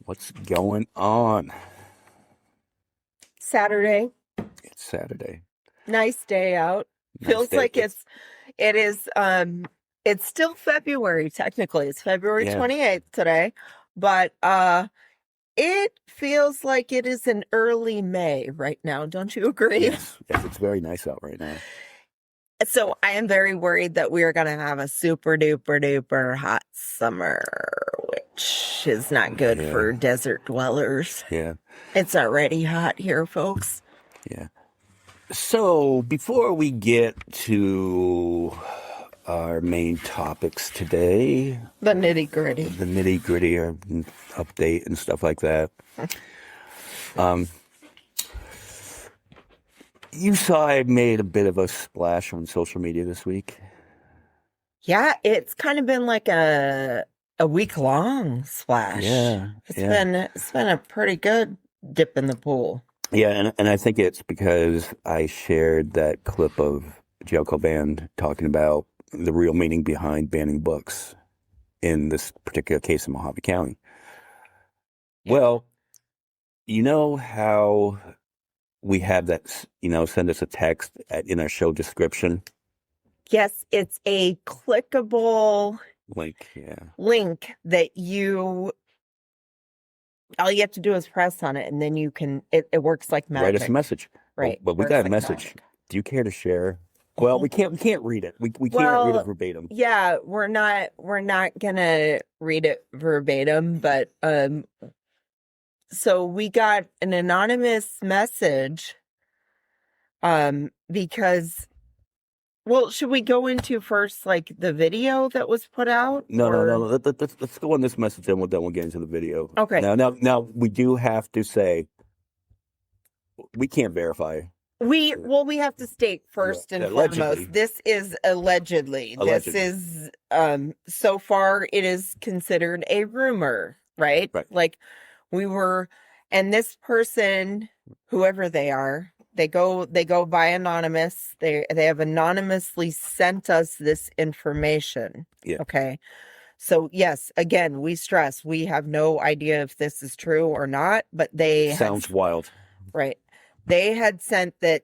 What's going on? Saturday, It's Saturday. nice day out. Nice Feels day. like it's still February technically. It's February Yeah. 28th today, but it feels like it is in early May right now. Don't you agree? Yes, it's very nice out right now. So I am very worried that we are going to have a super duper duper hot summer, which is not good Yeah. for desert dwellers. Yeah, It's already hot here, folks. yeah. So before we get to our main topics today, The nitty gritty. the nitty gritty update and stuff like that, you saw I made a bit of a splash on social media this week. Yeah, it's kind of been like a week-long splash. Yeah, It's yeah. been a pretty good dip in the pool. Yeah, and I think it's because I shared that clip of Joe Coban talking about the real meaning behind banning books in this particular case in Mojave County. Well, you know how we have that, send us a text in our show description Yes, it's a clickable link. Yeah. link that all you have to do is press on it and then it works like magic. Write us a message. Right. But we works got a like message. magic. Do you care to share? Well, we can't read it. We can't read Well, it verbatim. Yeah, we're not gonna read it verbatim, but so we got an anonymous message because, well, should we go into first like the video that was put out? No. Let's go on this message, then we'll get into the video. Okay. Now we do have to say we can't verify. We have to state first and foremost, this is allegedly. This is so far it is considered a rumor, right? Like and this person, whoever they are, they go by anonymous. They have anonymously sent us this information. Yeah. Okay. So yes, again, we stress we have no idea if this is true or not, but sounds wild. Right. They had seen the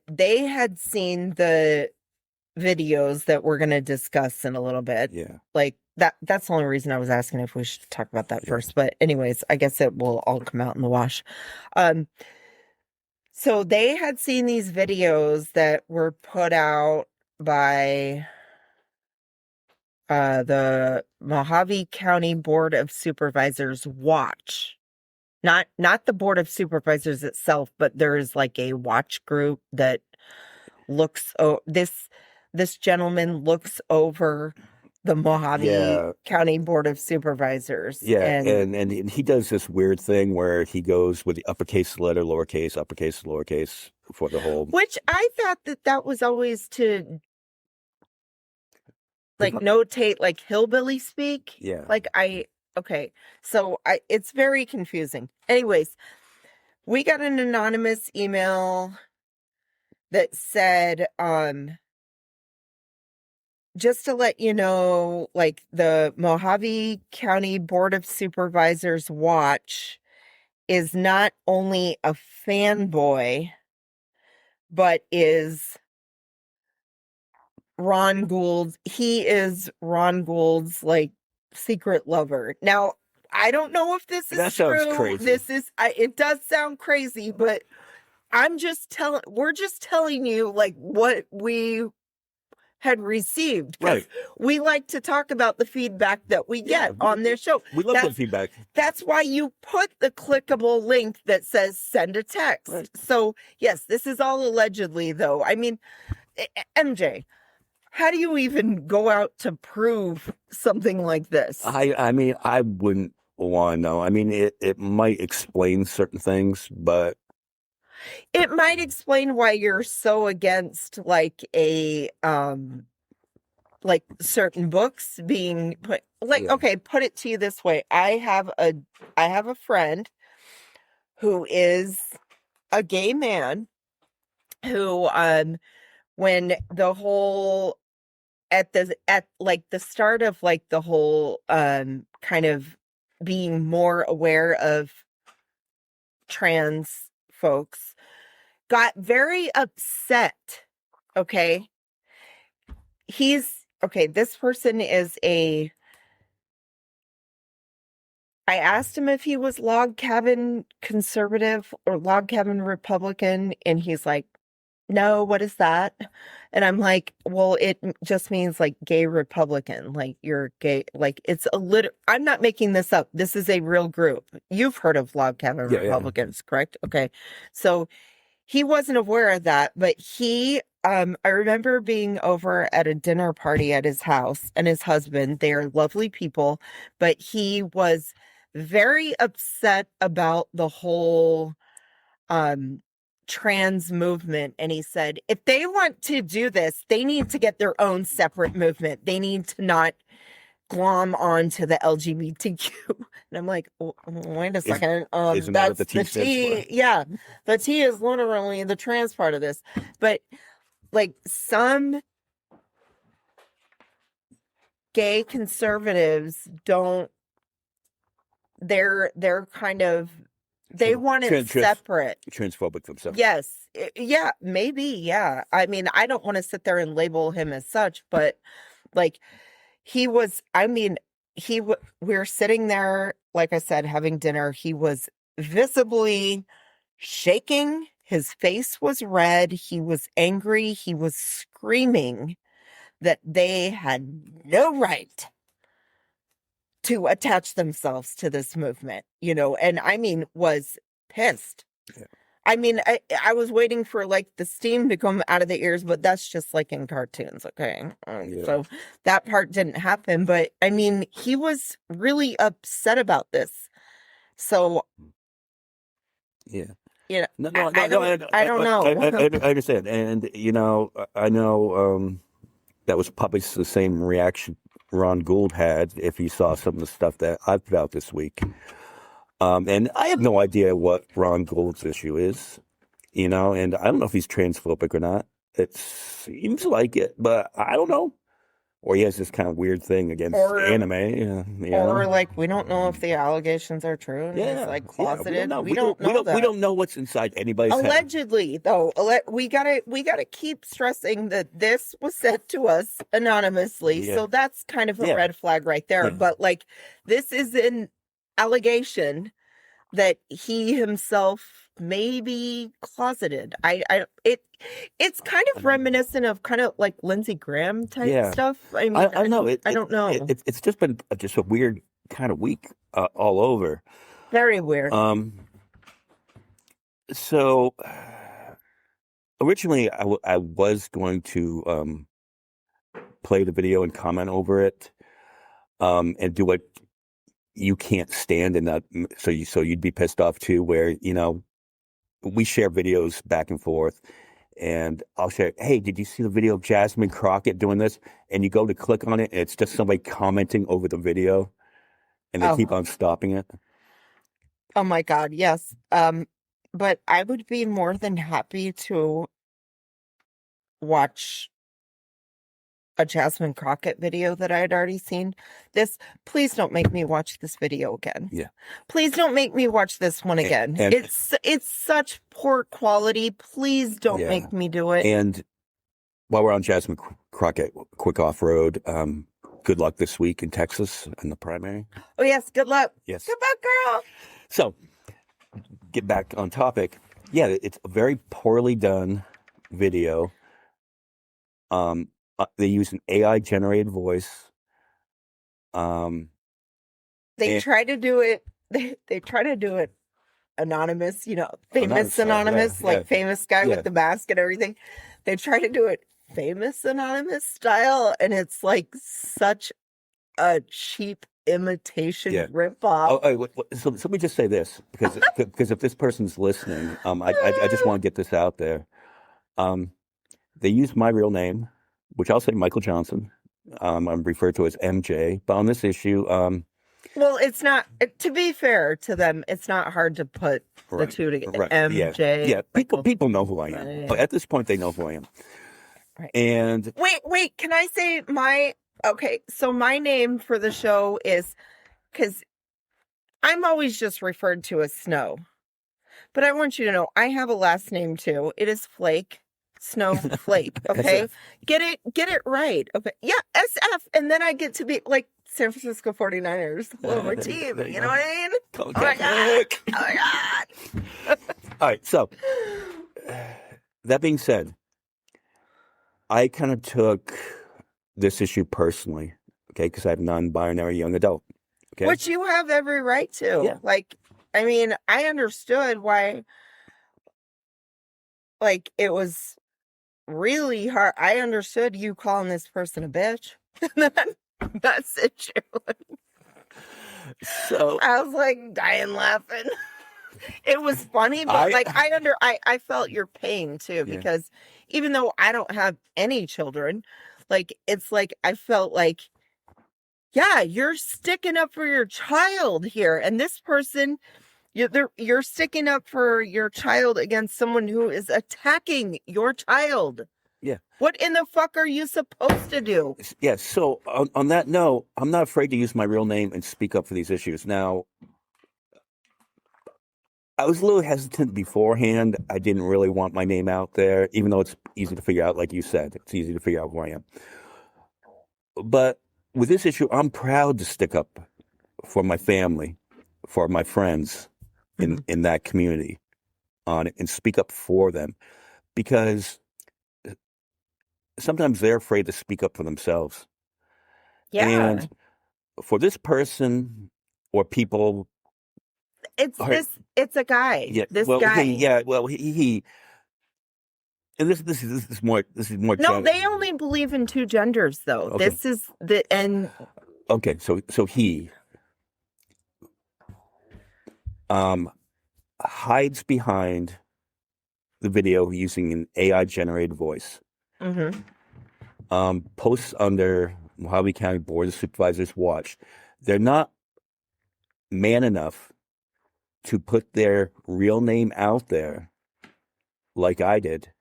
videos that we're going to discuss in a little bit. Yeah. Like that's the only reason I was asking if we should talk about that first. But anyways, I guess it will all come out in the wash. So they had seen these videos that were put out by the Mojave County Board of Supervisors watch. Not the Board of Supervisors itself, but there is like a watch group that looks this gentleman looks over the Mojave County Board of Supervisors. Yeah, and he does this weird thing where he goes with the uppercase letter, lowercase, uppercase, lowercase for the whole. Which I thought that was always to like notate like hillbilly speak. Yeah. Okay, so it's very confusing. Anyways, we got an anonymous email that said, just to let you know, like the Mojave County Board of Supervisors watch is not only a fanboy, but is Ron Gould's. He is Ron Gould's like secret lover. Now, I don't know if this is that true. Sounds crazy. It does sound crazy, but we're just telling you like what we had received. Right. We like to talk about the feedback that we get on this show. We love the feedback. That's why you put the clickable link that says send a text. Right. So yes, this is all allegedly though. I mean, MJ, how do you even go out to prove something like this? I mean, I wouldn't want to know. I mean, it might explain certain things, but it might explain why you're so against like like certain books being put like okay, put it to you this way. I have a friend who is a gay man who, when the whole, at like the start of like the whole, kind of being more aware of trans folks, got very upset. Okay. This person is I asked him if he was log cabin conservative or log cabin Republican, and he's like, no, what is that? And I'm like, well, it just means like gay Republican, like you're gay, like it's I'm not making this up. This is a real group. You've heard of log cabin Republicans, correct? Okay. So he wasn't aware of that, but I remember being over at a dinner party at his house, and his husband, they are lovely people, but he was very upset about the whole trans movement. And he said, if they want to do this, they need to get their own separate movement. They need to not glom onto the LGBTQ. And I'm like, wait a second. That's the T. Yeah. The T is literally the trans part of this. But like some gay conservatives they're kind of, they want it separate. Transphobic themselves. Yes. Yeah, maybe. Yeah. I mean, I don't want to sit there and label him as such, but like we're sitting there, like I said, having dinner. He was visibly shaking. His face was red. He was angry. He was screaming that they had no right to attach themselves to this movement, and I mean, was pissed. Yeah. I mean, I was waiting for like the steam to come out of the ears, but that's just like in cartoons. Okay. Yeah. So that part didn't happen, but I mean, he was really upset about this. So. Yeah. Yeah. No, I don't know. I understand. And, I know that was probably the same reaction Ron Gould had if he saw some of the stuff that I've put out this week. And I have no idea what Ron Gould's issue is, and I don't know if he's transphobic or not. It seems like it, but I don't know. Or he has this kind of weird thing against anime. Or like, we don't know if the allegations are true. And he's like closeted. Yeah, we don't know that. We don't know what's inside anybody's head. Allegedly, though, we gotta keep stressing that this was said to us anonymously. Yeah. So that's kind of a red flag right there. Yeah. But like, this is an allegation that he himself may be closeted. It's kind of reminiscent of kind of like Lindsey Graham type stuff. I mean, I know. I don't know. It's just been just a weird kind of week all over. Very weird. So originally I was going to play the video and comment over it, and do what you can't stand in that. So you'd be pissed off too, where, we share videos back and forth, and I'll share, hey, did you see the video of Jasmine Crockett doing this? And you go to click on it, and it's just somebody commenting over the video, and they keep on stopping it. Oh my God, yes. But I would be more than happy to watch a Jasmine Crockett video that I had already seen. Please don't make me watch this video again. Yeah. Please don't make me watch this one again. And it's such poor quality. Please don't make me do it. And while we're on Jasmine Crockett, quick off-road, good luck this week in Texas in the primary. Oh, yes. Good luck. Yes. Good luck, girl. So, get back on topic. Yeah, it's a very poorly done video. They use an AI-generated voice. They try to do it. They try to do it anonymous. Famous anonymous, famous guy with the mask and everything. They try to do it famous anonymous style, and it's like such a cheap imitation ripoff. So let me just say this, because if this person's listening, I just want to get this out there. They use my real name, which I'll say Michael Johnson. I'm referred to as MJ. But on this issue, Well, it's not, to be fair to them, it's not hard to put the two together. Right. MJ. Yeah. People know who I am. But at this point, they know who I am. Right. And wait, can I say so my name for the show is, because I'm always just referred to as Snow. But I want you to know, I have a last name too. It is Flake. Snowflake. Okay. Get it right. Okay. Yeah, SF. And then I get to be like San Francisco 49ers. Hello, my team. You know what I mean? Oh my God. Oh my God. All right. So that being said, I kind of took this issue personally, okay, because I'm non-binary young adult. Okay. Which you have every right to. Yeah. Like, I mean, I understood why, like, it was really hard. I understood you calling this person a bitch. That's it. So I was like dying laughing. It was funny, but I felt your pain too, because even though I don't have any children, like, it's like I felt like, yeah, you're sticking up for your child here, and this person, you're sticking up for your child against someone who is attacking your child. Yeah. What in the fuck are you supposed to do? Yeah. So on that note, I'm not afraid to use my real name and speak up for these issues. Now, I was a little hesitant beforehand. I didn't really want my name out there, even though it's easy to figure out, like you said, it's easy to figure out who I am. But with this issue, I'm proud to stick up for my family, for my friends in that community on it, and speak up for them, because sometimes they're afraid to speak up for themselves. Yeah. And for this person or people, it's a guy. Yeah. This well, guy. He and this is more. No, they only believe in two genders, though. Okay. This is the and. Okay, so he hides behind the video using an AI generated voice. Mm-hmm. Posts under Mojave County Board of Supervisors watch. They're not man enough to put their real name out there like I did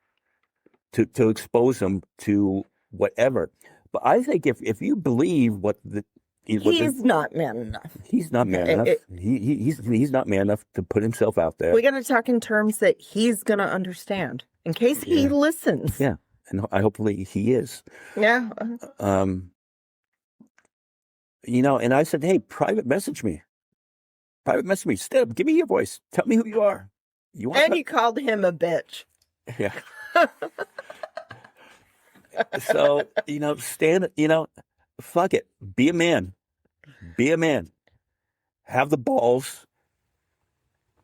to expose them to whatever. But I think if you believe he's not man enough. He's not man enough. He's not man enough to put himself out there. We got to talk in terms that he's gonna understand, in case he listens. Yeah, and hopefully he is. Yeah. And I said, hey, private message me. Stand up, give me your voice. Tell me who you are. You called him a bitch. Yeah. So, stand, fuck it. Be a man. Have the balls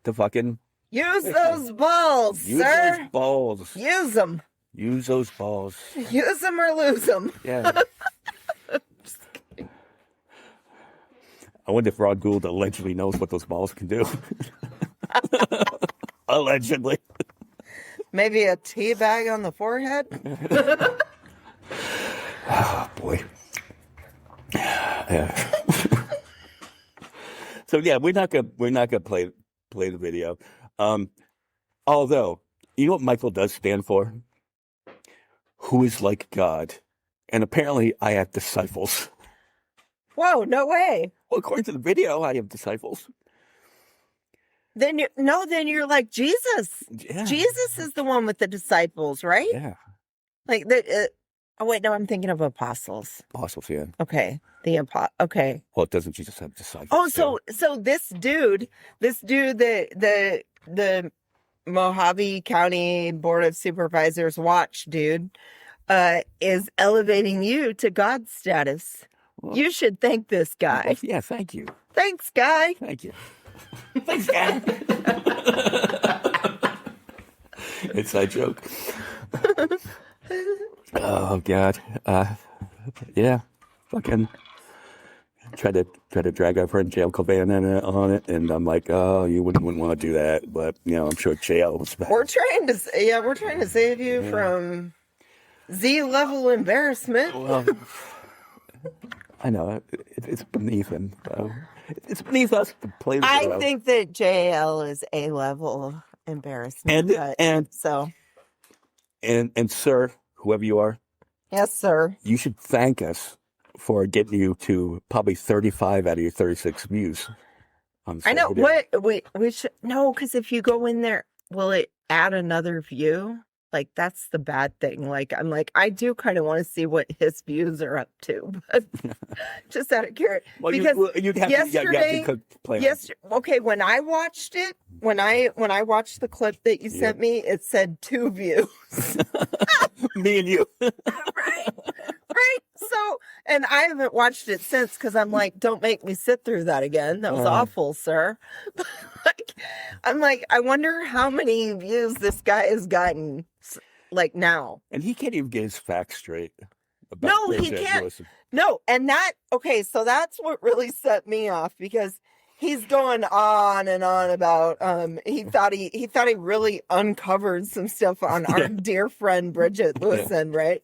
to fucking... Use those balls, sir. Use those balls. Use them. Use those balls. Use them or lose them. Yeah. I wonder if Rod Gould allegedly knows what those balls can do. Allegedly. Maybe a tea bag on the forehead? Oh, boy. Yeah. So yeah, we're not gonna play the video. Although, you know what Michael does stand for? Who is like God. And apparently I have disciples. Whoa, no way. Well, according to the video, I have disciples. Then you're like Jesus. Yeah. Jesus is the one with the disciples, right? Yeah. Like the. Oh wait, no, I'm thinking of apostles. Apostles, yeah. Okay, okay. Well, doesn't Jesus have disciples? Oh, so this dude, the Mojave County Board of Supervisors watch dude, is elevating you to God status. Well, you should thank this guy. Well, yeah, thank you. Thanks, guy. Thank you. Thanks, guy. Inside joke. Oh God. Yeah. Fucking try to drag our friend Jael Calvan on it, and I'm like, oh, you wouldn't want to do that, but I'm sure Jael was bad. We're trying to save you from Z-level embarrassment. Well, I know it's beneath him. So. It's beneath us to play. I think that JL is A-level embarrassment. And sir, whoever you are, yes, sir, you should thank us for getting you to probably 35 out of your 36 views. I know. What we should no, because if you go in there, will it add another view? Like, that's the bad thing. Like, I'm like, I do kind of want to see what his views are up to, but just out of curiosity. Well, because you'd have yesterday, to play. Okay, when I watched it, when I watched the clip that you sent me, it said 2 views. Me and you. Right. So, and I haven't watched it since because I'm like, don't make me sit through that again. That was awful, sir. I'm like, I wonder how many views this guy has gotten, like, now. And he can't even get his facts straight. No, he can't. No, and so that's what really set me off, because he's going on and on about he thought he really uncovered some stuff on our dear friend Bridget Lewison, right?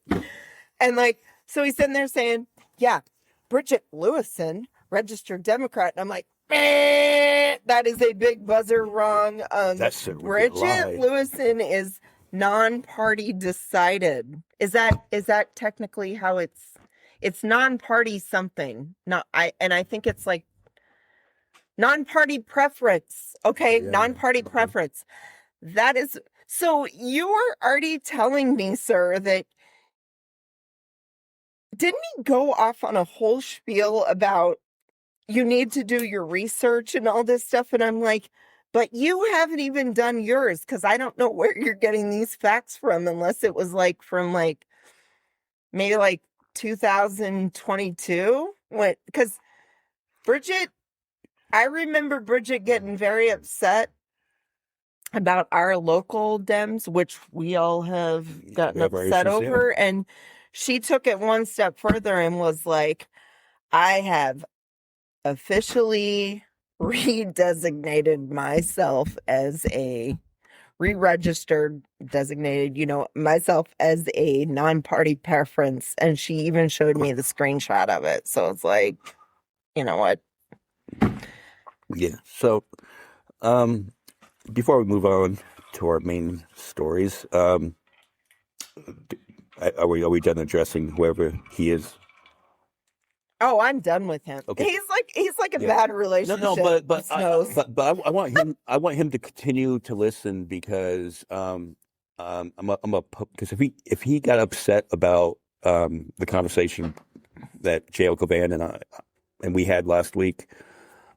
And like, so he's sitting there saying, yeah, Bridget Lewison, registered Democrat. And I'm like, that is a big buzzer wrong. Bridget Lewison is non-party decided. Is that technically how it's non-party something? I think it's like non-party preference. Okay, non-party preference. That is, so you are already telling me, sir, that didn't he go off on a whole spiel about you need to do your research and all this stuff? And I'm like, but you haven't even done yours, because I don't know where you're getting these facts from, unless it was like from like maybe like 2022, because Bridget, I remember Bridget getting very upset about our local Dems, which we all have gotten upset over. And she took it one step further and was like, I have officially redesignated myself as a designated myself as a non-party preference. And she even showed me the screenshot of it. So it's like, you know what? Yeah. So, before we move on to our main stories, are we done addressing whoever he is? Oh, I'm done with him. Okay. He's like a bad relationship. No, but I want him. I want him to continue to listen, because because if he got upset about the conversation that J.L. Cavan and we had last week,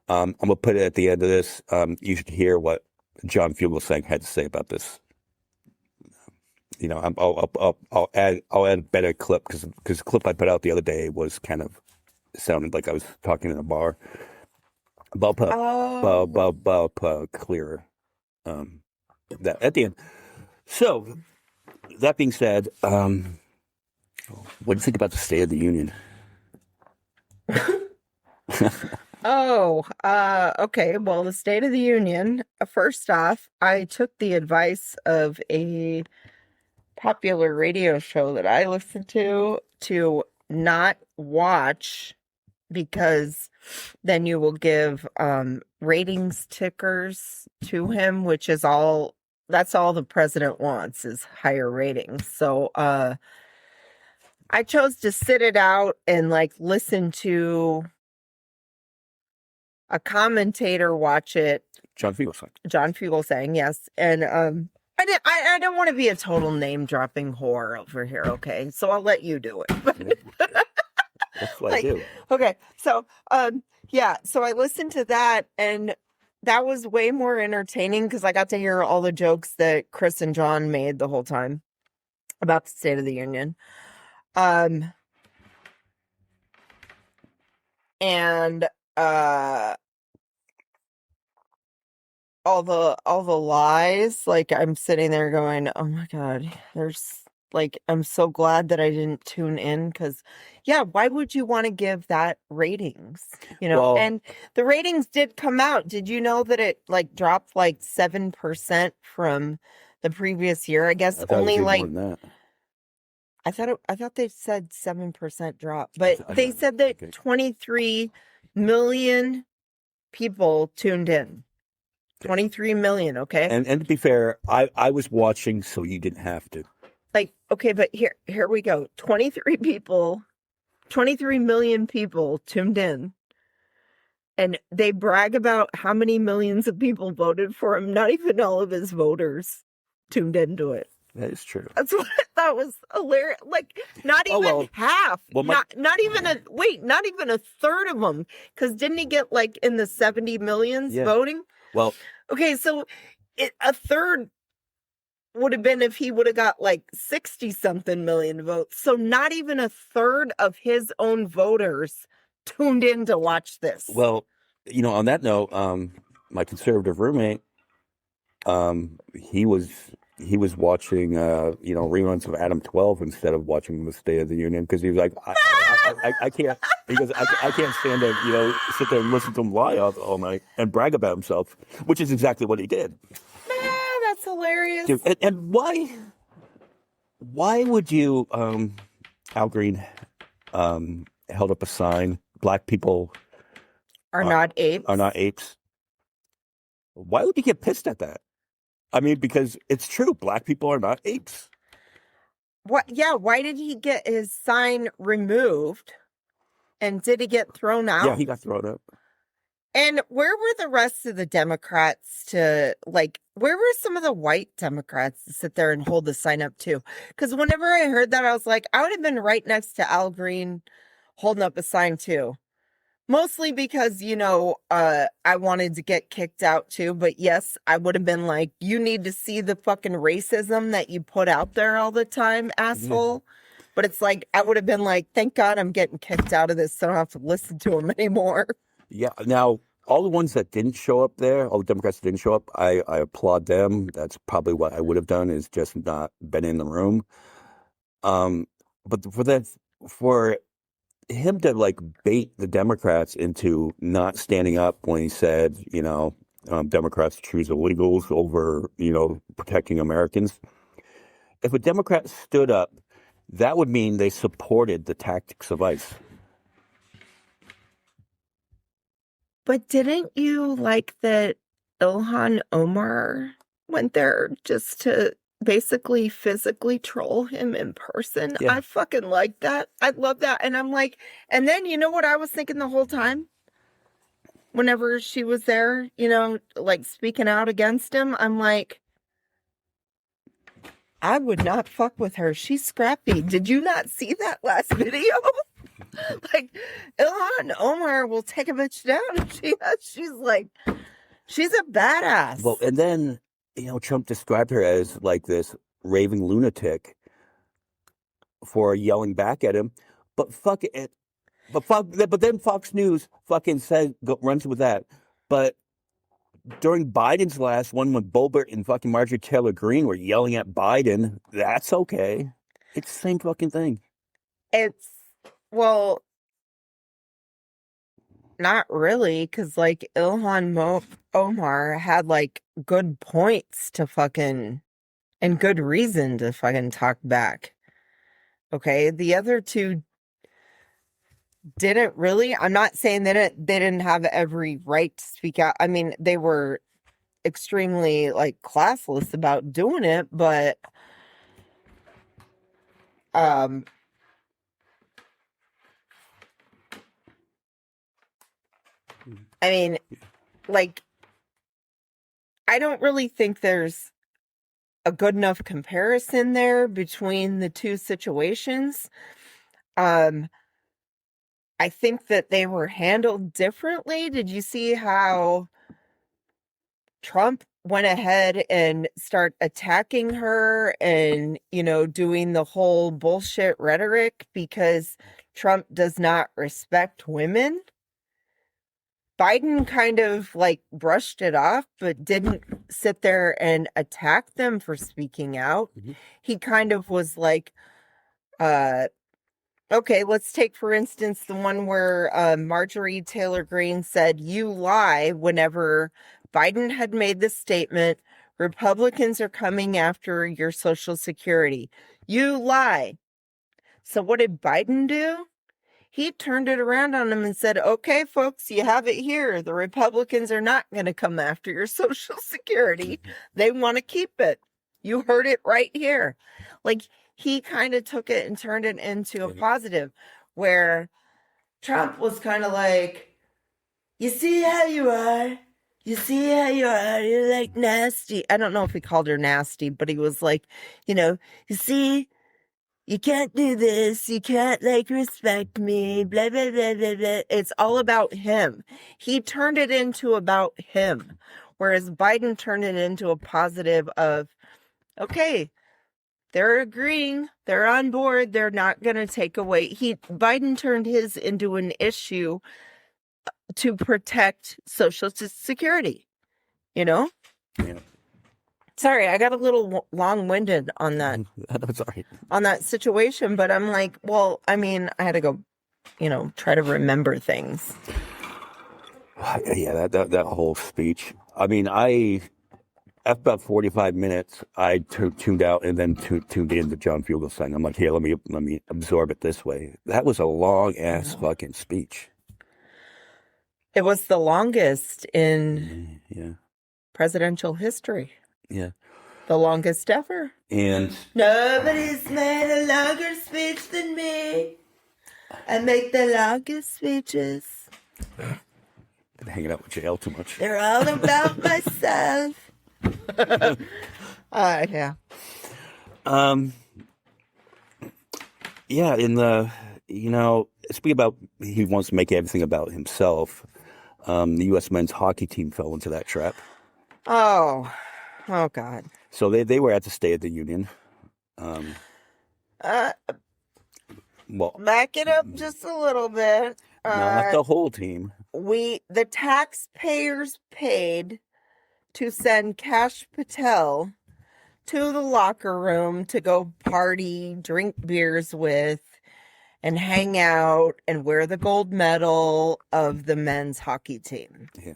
I'm gonna put it at the end of this. You should hear what John Fugelsang had to say about this. I'll add a better clip, because the clip I put out the other day was kind of sounded like I was talking in a bar. Clearer. That at the end. So that being said, what do you think about the State of the Union? Okay. Well, the State of the Union, first off, I took the advice of a popular radio show that I listen to not watch, because then you will give ratings tickers to him, which is that's all the president wants, is higher ratings. So I chose to sit it out and like listen to a commentator watch it. John Fugelsang, yes. And I don't want to be a total name dropping whore over here, okay? So I'll let you do it. That's what I do. Okay, so so I listened to that, and that was way more entertaining, because I got to hear all the jokes that Chris and John made the whole time about the State of the Union. And all the lies, like, I'm sitting there going, oh my God, there's like, I'm so glad that I didn't tune in, because why would you want to give that ratings? And the ratings did come out. Did you know that it like dropped like 7% from the previous year? I guess only like I thought they said 7% drop, but they said that 23 million people tuned in. 23 million, okay? And to be fair, I was watching, so you didn't have to. Like, okay, but here we go. 23 million people tuned in. And they brag about how many millions of people voted for him. Not even all of his voters tuned into it. That is true. That's what I thought was hilarious. Like, not even half. Well, not even a third of them. Because didn't he get like in the 70 millions voting? Well, okay, so a third would have been if he would have got like 60 something million votes. So not even a third of his own voters tuned in to watch this. Well, on that note, my conservative roommate, he was watching, reruns of Adam 12 instead of watching the State of the Union because he was like, I can't. He goes, I can't stand to sit there and listen to him lie all night and brag about himself, which is exactly what he did. That's hilarious. Dude, and why would you, Al Green, held up a sign, Black people are not apes. Are not apes. Why would you get pissed at that? I mean, because it's true. Black people are not apes. What? Yeah. Why did he get his sign removed? And did he get thrown out? Yeah, he got thrown out. And where were the rest of the Democrats where were some of the white Democrats to sit there and hold the sign up too? Because whenever I heard that, I was like, I would have been right next to Al Green holding up a sign too. Mostly because, I wanted to get kicked out too. But yes, I would have been like, you need to see the fucking racism that you put out there all the time, asshole. Mm-hmm. But it's like, I would have been like, thank God I'm getting kicked out of this so I don't have to listen to him anymore. Yeah. Now, all the ones that didn't show up there, all the Democrats that didn't show up, I applaud them. That's probably what I would have done, is just not been in the room. But for him to bait the Democrats into not standing up when he said, Democrats choose illegals over, protecting Americans. If a Democrat stood up, that would mean they supported the tactics of ICE. But didn't you like that Ilhan Omar went there just to basically physically troll him in person? Yeah. I fucking like that. I love that. And I'm like, and then you know what I was thinking the whole time? Whenever she was there, speaking out against him, I'm like, I would not fuck with her. She's scrappy. Did you not see that last video? Ilhan Omar will take a bitch down. She's a badass. Well, and then, Trump described her as this raving lunatic for yelling back at him. But but then Fox News fucking runs with that. But during Biden's last one, when Boebert and fucking Marjorie Taylor Greene were yelling at Biden, that's okay. It's the same fucking thing. Well, not really, because Ilhan Omar had good points to and good reason to fucking talk back. Okay, the other two didn't really. I'm not saying that they didn't have every right to speak out. I mean, they were extremely classless about doing it, but I mean, I don't really think there's a good enough comparison there between the two situations. I think that they were handled differently. Did you see how Trump went ahead and start attacking her and, doing the whole bullshit rhetoric because Trump does not respect women? Biden kind of brushed it off, but didn't sit there and attack them for speaking out. Mm-hmm. He kind of was okay, let's take, for instance, the one where Marjorie Taylor Greene said, "You lie," whenever Biden had made the statement, "Republicans are coming after your Social Security." You lie. So what did Biden do? he turned it around on them and said, okay, folks, you have it here. The Republicans are not going to come after your Social Security. They want to keep it. You heard it right here. Like, he kind of took it and turned it into a positive, where Trump was kind of like, you see how you are? You see how you are? You're like nasty. I don't know if he called her nasty, but he was like, you see, you can't do this. You can't like respect me. Blah, blah, blah, blah, blah. It's all about him. He turned it into about him. Whereas Biden turned it into a positive of, okay, they're agreeing. They're on board. They're not going to take away. Biden turned his into an issue to protect Social Security, Yeah. Sorry, I got a little long-winded on that. Sorry. On that situation, but I'm like, well, I mean, I had to go, try to remember things. Yeah, that whole speech. I mean, after about 45 minutes, I tuned out and then tuned in to John Fugelsang. I'm like, here, let me absorb it this way. That was a long-ass fucking speech. It was the longest in presidential history. Yeah. The longest ever. And nobody's made a longer speech than me. I make the longest speeches. Been hanging out with JL too much. They're all about myself. Yeah. Yeah, speaking about he wants to make everything about himself, the U.S. men's hockey team fell into that trap. Oh God. So they were at the State of the Union. Back it up just a little bit. Not the whole team. The taxpayers paid to send Kash Patel to the locker room to go party, drink beers with, and hang out and wear the gold medal of the men's hockey team. Yeah.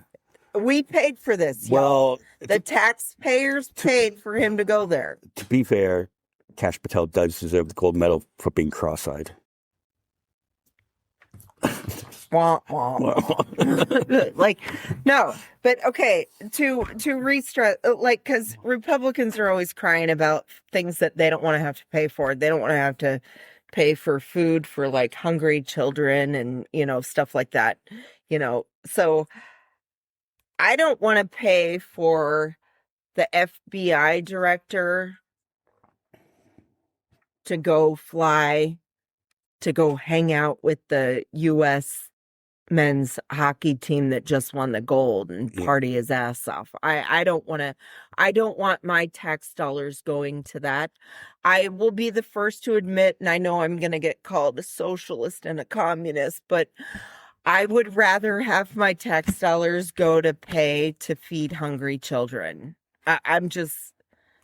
We paid for this. Well, the taxpayers paid for him to go there. To be fair, Kash Patel does deserve the gold medal for being cross-eyed. Like, no, but okay, to re-stress, like, because Republicans are always crying about things that they don't want to have to pay for. They don't want to have to pay for food for like hungry children and, stuff like that, so I don't want to pay for the FBI director to go hang out with the U.S. men's hockey team that just won the gold and party his ass off. I don't want my tax dollars going to that. I will be the first to admit, and I know I'm going to get called a socialist and a communist, but I would rather have my tax dollars go to pay to feed hungry children. I'm just,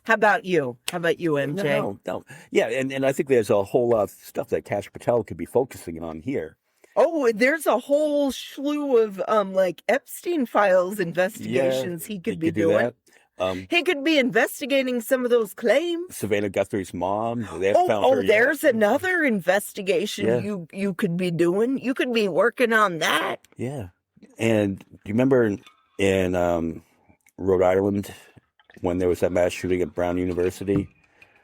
how about you? How about you, MJ? No. Yeah, and I think there's a whole lot of stuff that Kash Patel could be focusing on here. Oh, there's a whole slew of like Epstein files investigations he could be doing. He could be investigating some of those claims. Savannah Guthrie's mom. There's another investigation you could be doing. You could be working on that. Yeah. And do you remember in Rhode Island when there was that mass shooting at Brown University?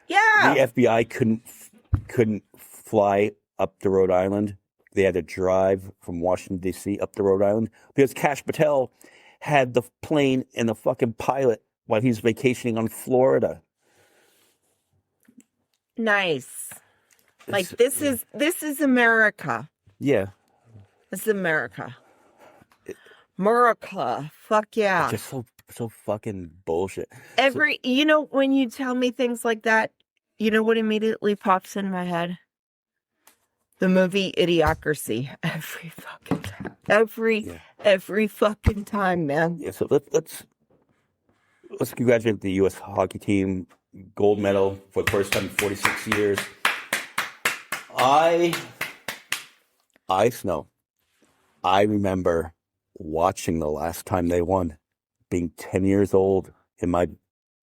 Yeah. The FBI couldn't fly up to Rhode Island. They had to drive from Washington, D.C. up to Rhode Island because Kash Patel had the plane and the fucking pilot while he was vacationing on Florida. Nice. Like, this is America. Yeah. This is America. America. Fuck yeah. Just so fucking bullshit. When you tell me things like that, you know what immediately pops in my head? The movie Idiocracy. Every fucking time. Every fucking time, man. Yeah, so let's congratulate the U.S. hockey team. Gold medal for the first time in 46 years. I remember watching the last time they won, being 10 years old in my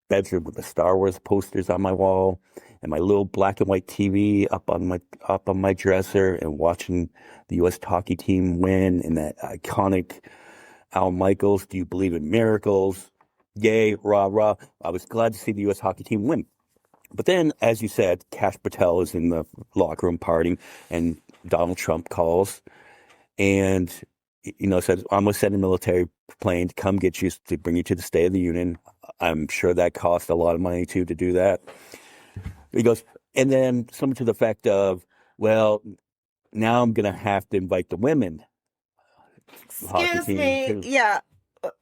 bedroom with the Star Wars posters on my wall and my little black and white TV up on my dresser and watching the U.S. hockey team win and that iconic Al Michaels, "Do you believe in miracles?" Yay, rah, rah. I was glad to see the U.S. hockey team win. But then, as you said, Kash Patel is in the locker room partying, and Donald Trump calls and, says, "I'm going to send a military plane to come get you, to bring you to the State of the Union." I'm sure that cost a lot of money, too, to do that. He goes, and then something to the effect of, "Well, now I'm going to have to invite the women." Excuse me. Too. Yeah.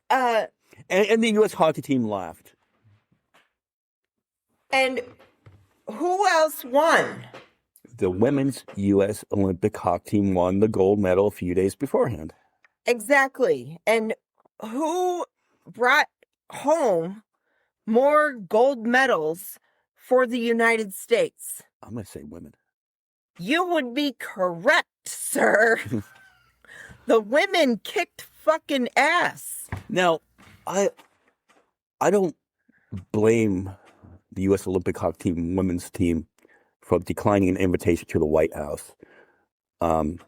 And the U.S. hockey team laughed. And who else won? The women's U.S. Olympic hockey team won the gold medal a few days beforehand. Exactly. And who brought home more gold medals for the United States? I'm going to say women. You would be correct, sir. The women kicked fucking ass. Now, I don't blame the U.S. Olympic hockey team, women's team, for declining an invitation to the White House on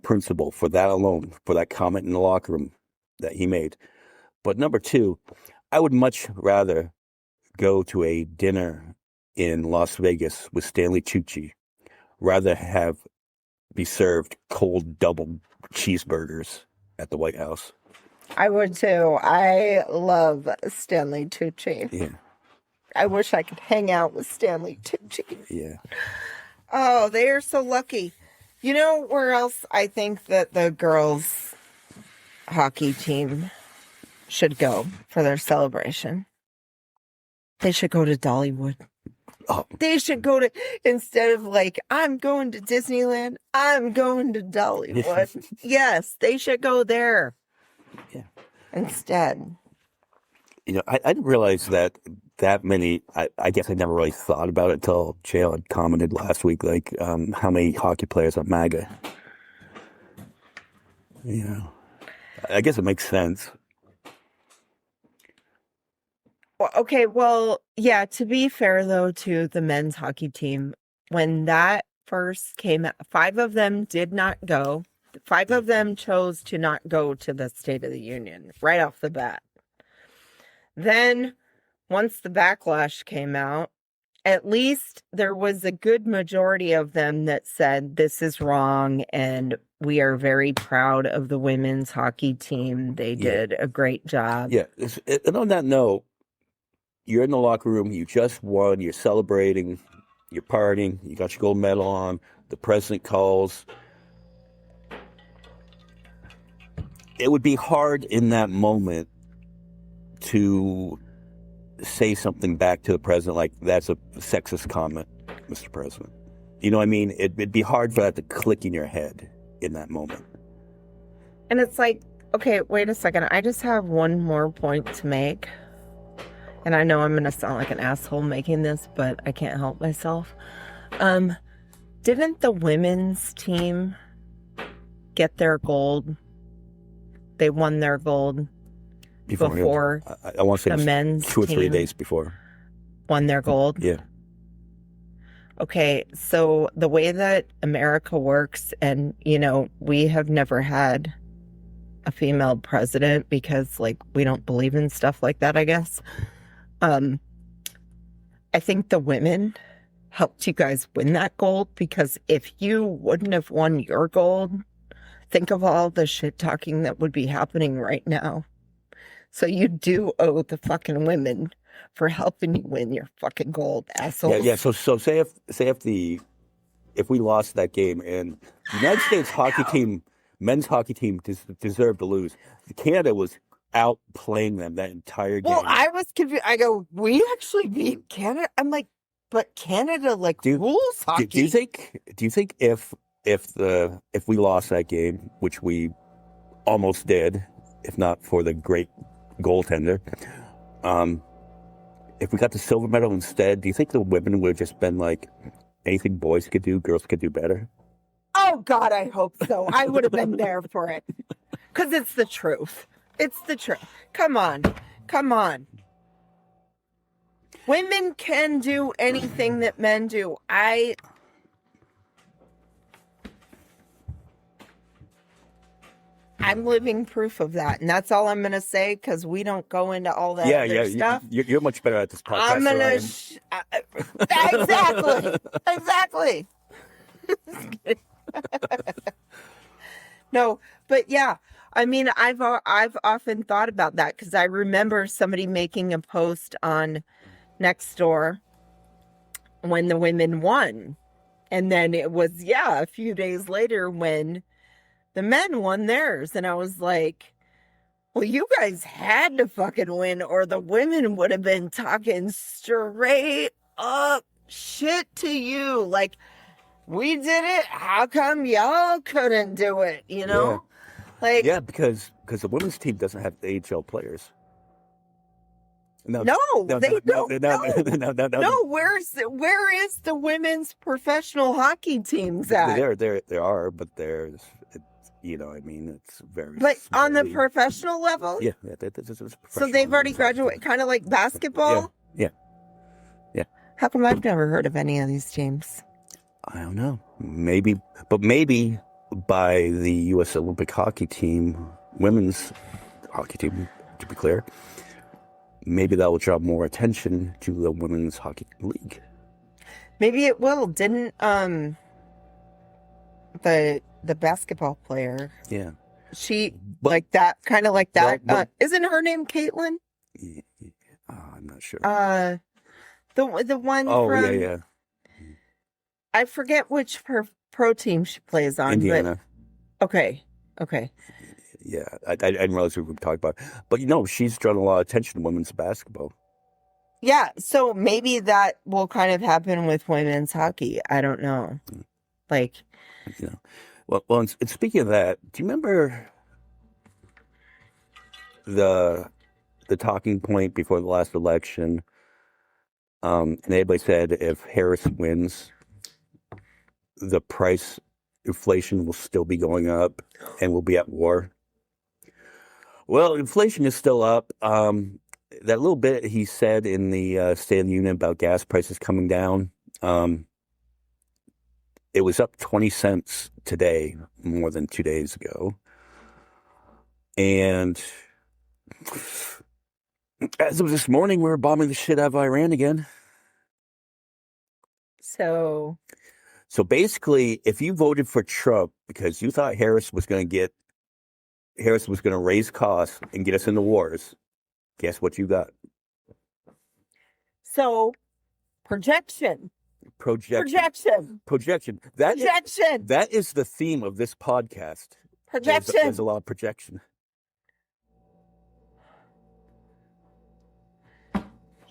principle, for that alone, for that comment in the locker room that he made. But number two, I would much rather go to a dinner in Las Vegas with Stanley Tucci rather be served cold double cheeseburgers at the White House. I would too. I love Stanley Tucci. Yeah. I wish I could hang out with Stanley Tucci. Yeah. Oh, they are so lucky. You know where else I think that the girls' hockey team should go for their celebration? They should go to Dollywood. Oh. They should go to, instead of like, I'm going to Disneyland, I'm going to Dollywood. Yes, they should go there. Yeah. Instead. I didn't realize that many, I guess I never really thought about it until Chael had commented last week, like how many hockey players are MAGA. I guess it makes sense. Okay, well, yeah, to be fair, though, to the men's hockey team, when that first came out, 5 of them did not go. 5 of them chose to not go to the State of the Union right off the bat. Then, once the backlash came out, at least there was a good majority of them that said this is wrong and we are very proud of the women's hockey team. They did a great job. Yeah, and on that note, you're in the locker room, you just won, you're celebrating, you're partying, you got your gold medal on, the president calls. It would be hard in that moment to say something back to the president like, "That's a sexist comment, Mr. President." You know what I mean? It'd be hard for that to click in your head in that moment. And it's like, okay, wait a second. I just have one more point to make. And I know I'm going to sound like an asshole making this, but I can't help myself. Didn't the women's team get their gold? They won their gold before I want to say the men's 2 or 3 team days before. Won their gold? Yeah. Okay, so the way that America works, and, we have never had a female president because, we don't believe in stuff like that, I guess. I think the women helped you guys win that gold, because if you wouldn't have won your gold, think of all the shit talking that would be happening right now. So you do owe the fucking women for helping you win your fucking gold, assholes. Yeah. So say if we lost that game and the United States hockey team, men's hockey team, deserved to lose. Canada was out playing them that entire game. Well, I was confused. I go, we actually beat Canada. I'm like, but Canada rules hockey. Do you think if we lost that game, which we almost did, if not for the great goaltender, if we got the silver medal instead, do you think the women would have just been like, anything boys could do, girls could do better? Oh, God, I hope so. I would have been there for it. Because it's the truth. It's the truth. Come on. Women can do anything that men do. I'm living proof of that, and that's all I'm going to say because we don't go into all that other stuff. You're much better at this podcast. I'm going to... Exactly. No, but yeah, I mean, I've often thought about that because I remember somebody making a post on Nextdoor when the women won, and then it was a few days later when the men won theirs, and I was like, well, you guys had to fucking win or the women would have been talking straight up shit to you. Like, we did it. How come y'all couldn't do it? You know? Yeah. Like, yeah, because the women's team doesn't have AHL players. No, they don't. No, where is the women's professional hockey teams at? There are, but there's, you know, I mean, it's very. But on the professional level, yeah. So they've already graduated, kind of like basketball. Yeah. How come I've never heard of any of these teams? I don't know. Maybe by the U.S. Olympic hockey team, women's hockey team, to be clear, maybe that will draw more attention to the women's hockey league. Maybe it will. Didn't the basketball player? Yeah. She like that, kind of like that. Isn't her name Caitlin? Yeah, I'm not sure. The one. Oh, from, yeah. I forget which pro team she plays on. Indiana. But, okay. Yeah, I didn't realize we were talking about it. But, you know, she's drawn a lot of attention to women's basketball. Yeah, so maybe that will kind of happen with women's hockey. I don't know. Like... You know, well, and speaking of that, do you remember the talking point before the last election? And everybody said if Harris wins, the price inflation will still be going up and we'll be at war. Well, inflation is still up. That little bit he said in the State of the Union about gas prices coming down, it was up 20 cents today, more than 2 days ago. And as of this morning, we were bombing the shit out of Iran again. So basically, if you voted for Trump because you thought Harris was going to raise costs and get us into wars, guess what you got? So, projection. That is the theme of this podcast. Projection. There's a lot of projection.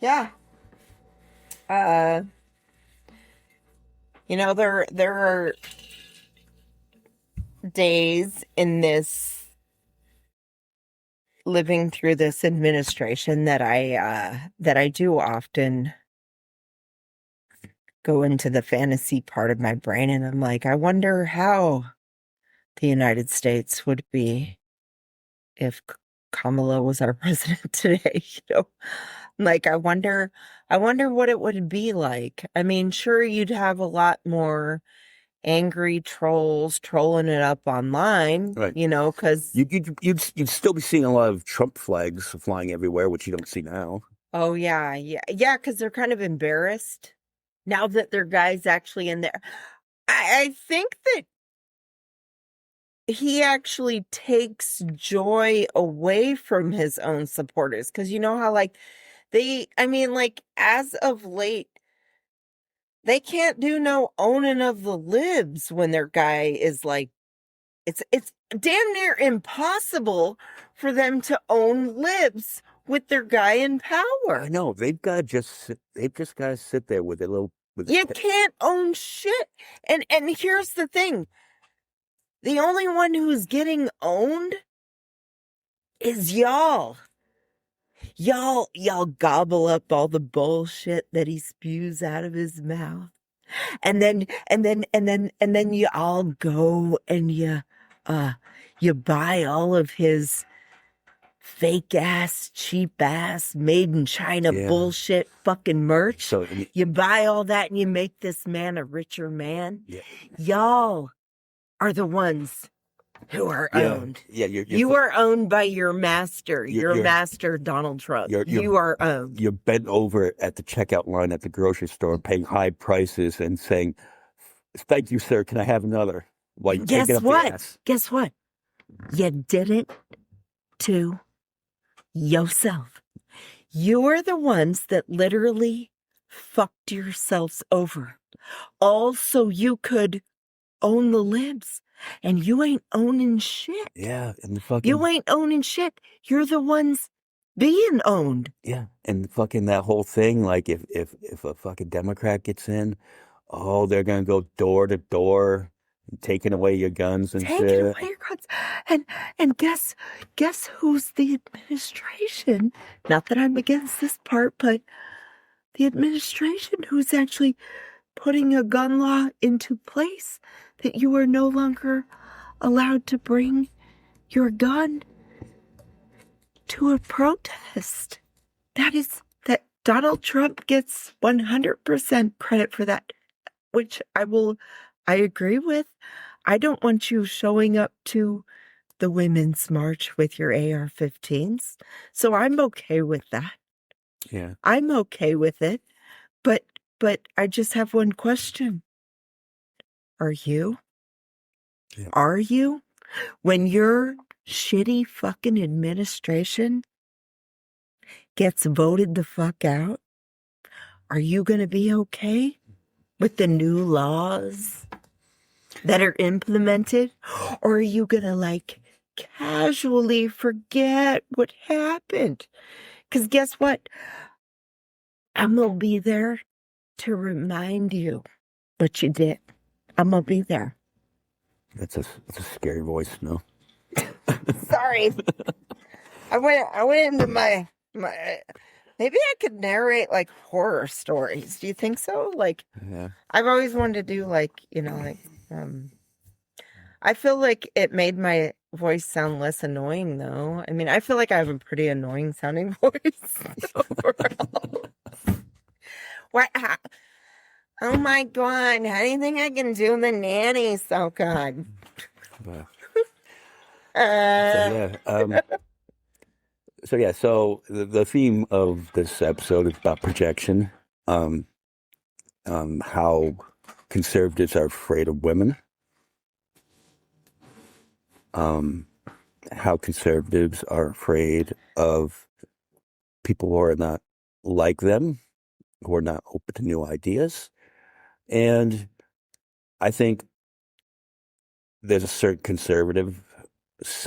Yeah. You know, there are days in this living through this administration that I do often go into the fantasy part of my brain, and I'm like, I wonder how the United States would be if Kamala was our president today. You know, like I wonder what it would be like. I mean, sure, you'd have a lot more angry trolls trolling it up online, right? You know, because you'd still be seeing a lot of Trump flags flying everywhere, which you don't see now. Oh yeah, because they're kind of embarrassed now that their guy's actually in there. I think that he actually takes joy away from his own supporters, because you know how like as of late, they can't do no owning of the libs when their guy is like, it's damn near impossible for them to own libs with their guy in power. I know, they've just got to sit there with a little. You can't own shit. And here's the thing. The only one who's getting owned is y'all. Y'all gobble up all the bullshit that he spews out of his mouth. And then you all go and you buy all of his fake ass, cheap ass, made in China bullshit fucking merch. So you buy all that and you make this man a richer man. Yeah. Y'all are the ones who are owned. Yeah, you are owned by your master. Your master, Donald Trump. You are owned. You're bent over at the checkout line at the grocery store, paying high prices and saying, "Thank you, sir. Can I have another?" While you take it up the ass. Guess what? You did it to yourself. You're the ones that literally fucked yourselves over. All so you could own the libs. And you ain't owning shit. Yeah. And you ain't owning shit. You're the ones being owned. Yeah. And fucking that whole thing, like if a fucking Democrat gets in, oh, they're going to go door to door, taking away your guns and shit. Taking away your guns. And guess who's the administration? Not that I'm against this part, but the administration who's actually putting a gun law into place that you are no longer allowed to bring your gun to a protest. That Donald Trump gets 100% credit for that, which I agree with. I don't want you showing up to the Women's March with your AR-15s. So I'm okay with that. Yeah. I'm okay with it. But I just have one question. Are you? Yeah. Are you? When your shitty fucking administration gets voted the fuck out, are you going to be okay with the new laws that are implemented? Or are you going to casually forget what happened? Because guess what? I'm going to be there to remind you what you did. I'm going to be there. That's a scary voice, no? Sorry. I went into my maybe I could narrate horror stories. Do you think so? Yeah. I've always wanted to do I feel like it made my voice sound less annoying though. I mean, I feel like I have a pretty annoying sounding voice overall. What? Oh my God! How do you think I can do the nanny? So good. So the theme of this episode is about projection. How conservatives are afraid of women. How conservatives are afraid of people who are not like them, who are not open to new ideas. And I think there's a certain conservative,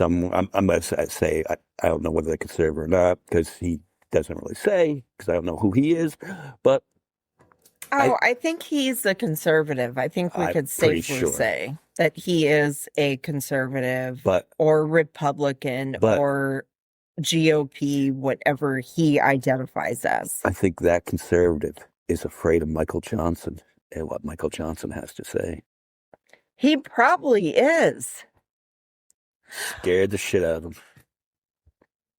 I'm going to say, I don't know whether they're conservative or not, because he doesn't really say, because I don't know who he is, but... I think he's a conservative. I think we could safely say that he is a conservative or Republican or GOP, whatever he identifies as. I think that conservative is afraid of Michael Johnson and what Michael Johnson has to say. He probably is. Scared the shit out of him.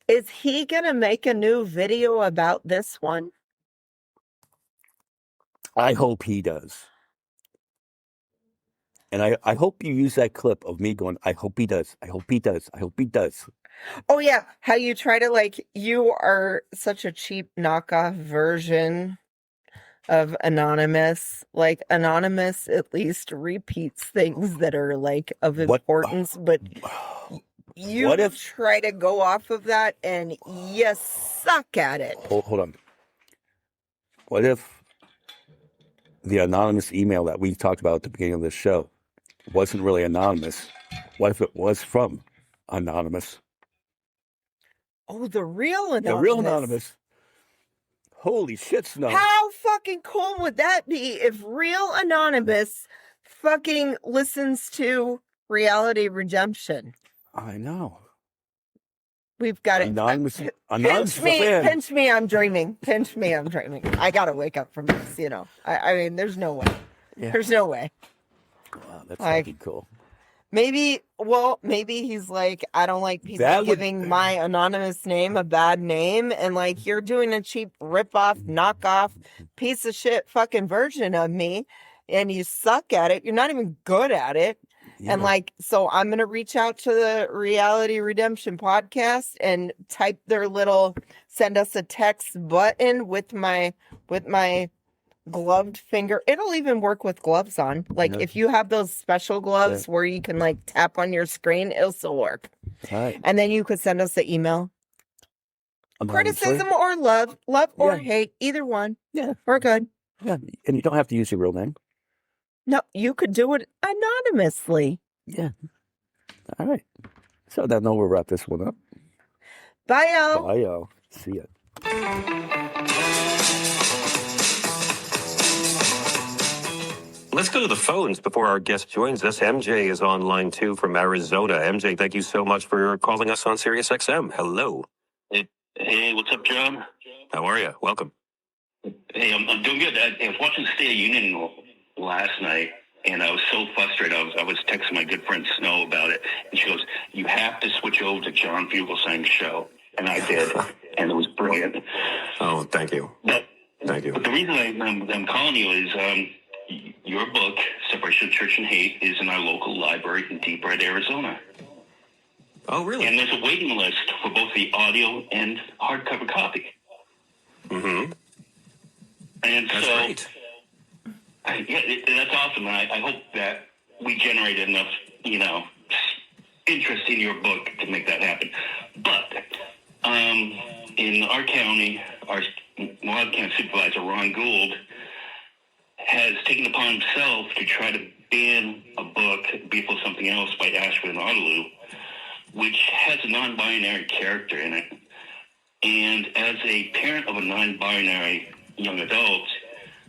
Is he going to make a new video about this one? I hope he does. And I hope you use that clip of me going, I hope he does. I hope he does. I hope he does. Oh, yeah. How you try to you are such a cheap knockoff version of Anonymous. Anonymous at least repeats things that are of importance, but you try to go off of that and you suck at it. Hold on. What if the anonymous email that we talked about at the beginning of this show wasn't really anonymous? What if it was from Anonymous? Oh, the real Anonymous. The real Anonymous. Holy shit, Snow. How fucking cool would that be if real Anonymous fucking listens to Reality Redemption? I know. We've got it. Anonymous. Pinch me, I'm dreaming. Pinch me, I'm dreaming. I gotta wake up from this, I mean, there's no way. Yeah. There's no way. Wow, that's fucking cool. Maybe he's like, I don't like people giving my anonymous name a bad name, and like, you're doing a cheap rip-off, knockoff, piece of shit fucking version of me, and you suck at it. You're not even good at it. Yeah. And like, so I'm going to reach out to the Reality Redemption podcast and type their little send us a text button with my gloved finger. It'll even work with gloves on. Like, if you have those special gloves where you can like tap on your screen, it'll still work. Right. And then you could send us the email. Criticism or love or hate, either one. Yeah. We're good. Yeah. And you don't have to use your real name. No, you could do it anonymously. Yeah. All right. So now we'll wrap this one up. Bye, y'all. Bye, y'all. See ya. Let's go to the phones before our guest joins us. MJ is on line 2 from Arizona. MJ, thank you so much for calling us on Sirius XM. Hello. Hey, what's up, John? How are you? Welcome. Hey, I'm doing good. I was watching the State of Union last night, and I was so frustrated. I was texting my good friend Snow about it, and she goes, "You have to switch over to John Fugelsang's show." And I did, and it was brilliant. Oh, thank you. Thank you. But the reason I'm calling you is your book, Separation of Church and Hate, is in our local library in Deep Red, Arizona. Oh, really? And there's a waiting list for both the audio and hardcover copy. Mm-hmm. And that's great. That's awesome. And I hope that we generate enough, interest in your book to make that happen. But in our county, our Mohawk County Supervisor, Ron Gould, has taken upon himself to try to ban a book, Before Something Else, by Ashford and Otterloo, which has a non-binary character in it. And as a parent of a non-binary young adult,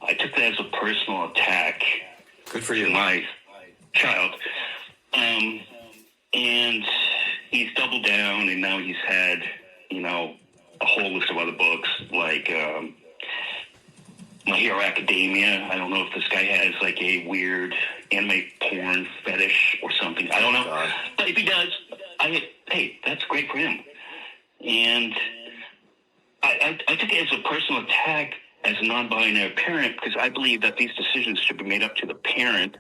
I took that as a personal attack. Good for you. To my child. And he's doubled down, and now he's had, a whole list of other books, like My Hero Academia. I don't know if this guy has like a weird anime porn fetish or something. I don't know. God. But if he does, hey, that's great for him. And I took it as a personal attack as a non-binary parent, because I believe that these decisions should be made up to the parent.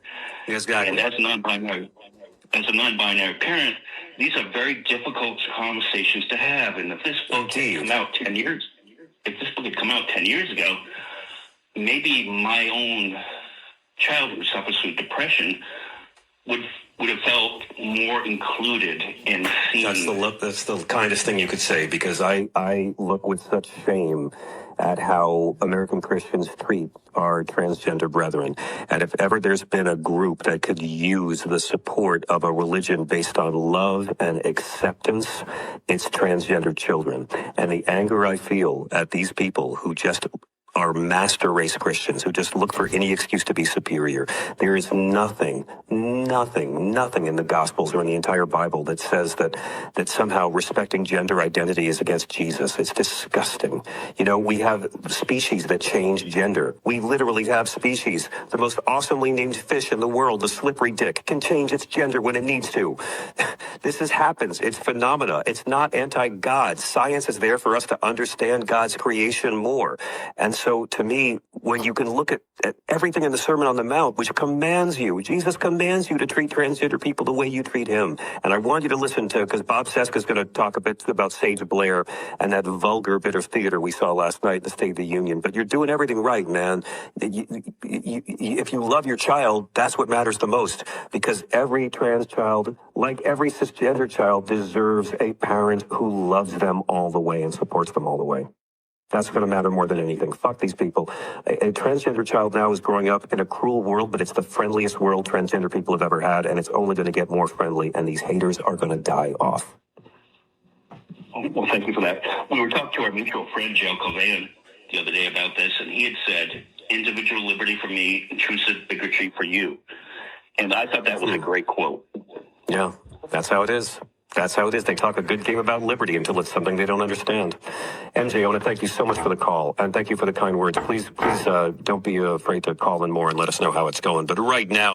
Yes, God. And as a non-binary parent, these are very difficult conversations to have. And if this book had come out 10 years, ago, maybe my own child who suffers from depression would have felt more included and seen. That's the kindest thing you could say, because I look with such shame at how American Christians treat our transgender brethren. And if ever there's been a group that could use the support of a religion based on love and acceptance, it's transgender children. And the anger I feel at these people who just are master race Christians, who just look for any excuse to be superior. There is nothing in the Gospels or in the entire Bible that says that somehow respecting gender identity is against Jesus. It's disgusting. We have species that change gender. We literally have species. The most awesomely named fish in the world, the slippery dick, can change its gender when it needs to. This happens. It's phenomena. It's not anti-God. Science is there for us to understand God's creation more. And so to me, when you can look at everything in the Sermon on the Mount, which commands you, Jesus commands you to treat transgender people the way you treat him. And I want you to listen to, because Bob Cesca is going to talk a bit about Sage Blair and that vulgar bit of theater we saw last night in the State of the Union. But you're doing everything right, man. If you love your child, that's what matters the most, because every trans child, like every cisgender child, deserves a parent who loves them all the way and supports them all the way. That's going to matter more than anything. Fuck these people. A transgender child now is growing up in a cruel world, but it's the friendliest world transgender people have ever had, and it's only going to get more friendly, and these haters are going to die off. Well, thank you for that. We were talking to our mutual friend, Joe Covan, the other day about this, and he had said, individual liberty for me, intrusive bigotry for you. And I thought that was a great quote. Yeah, that's how it is. That's how it is. They talk a good game about liberty until it's something they don't understand. MJ, I want to thank you so much for the call, and thank you for the kind words. Please don't be afraid to call in more and let us know how it's going. But right now...